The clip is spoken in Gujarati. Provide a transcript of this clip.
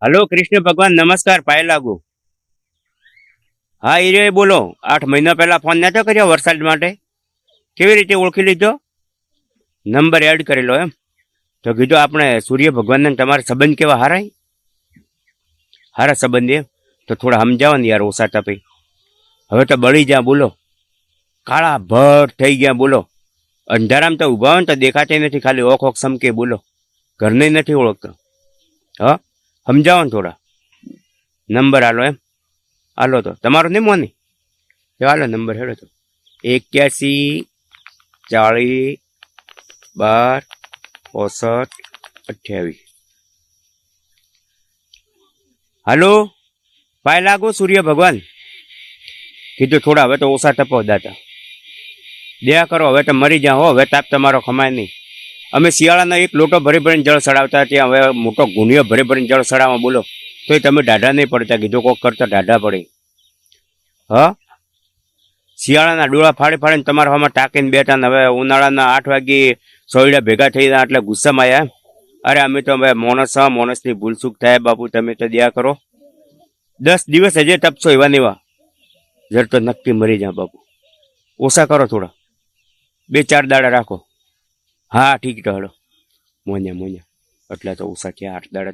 હલો કૃષ્ણ ભગવાન નમસ્કાર પાય લાગુ. હા એ બોલો. 8 મહિના પહેલા ફોન નતો કર્યો વરસાદ માટે? કેવી રીતે ઓળખી લીધો? નંબર એડ કરેલો એમ? તો કીધું આપણે સૂર્ય ભગવાનને તમારા સંબંધ કેવા હારા સંબંધ એમ? તો થોડા સમજાવો ને યાર ઓછા તપી. હવે તો બળી જ્યાં બોલો, કાળા ભર થઈ ગયા બોલો. અંધારામ તો ઊભા હોય ને તો દેખાતી નથી, ખાલી ઓખ ઓખ સમકે બોલો. ઘરને નથી ઓળખતો. હા સમજાવો ને થોડા. નંબર હાલો એમ? હાલો તો તમારો નહીં મોની? હાલો નંબર હેડો તો 81 40 12 65 28. હાલો પાય લાગો સૂર્ય ભગવાન. કીધું થોડા હવે તો ઓછા તપો દાતા, દયા કરો. હવે તો મરી જાઓ, હવે તાપ તમારો ખમાય નહીં. અમે શિયાળાનો એક લોટો ભરી ભરીને જળ ચડાવતા, ત્યાં હવે મોટો ગુણિયો ભરી ભરીને જળ ચડાવવા બોલો, તોય તમે દાઢા નહીં પડતા. કીધું કોક કરતા દાઢા પડે. હા શિયાળાના ડોળા ફાડી ફાડીને તમારા હવામાં ટાંકીને બેઠા ને હવે ઉનાળાના 8 વાગે સોયડા ભેગા થઈ ગયા એટલે ગુસ્સામાં આવ્યા. અરે અમે તો હવે મોણસની ભૂલ ચૂક થાય બાપુ, તમે તો દયા કરો. 10 દિવસ હજે તપશો એવા ને એવા, જર તો નક્કી મરી જા બાપુ. ઓછા કરો થોડા, 2-4 દાડા રાખો. હા ઠીક તો હલો મોન્યા એટલે તો ઓછા થયા 8 દાડા.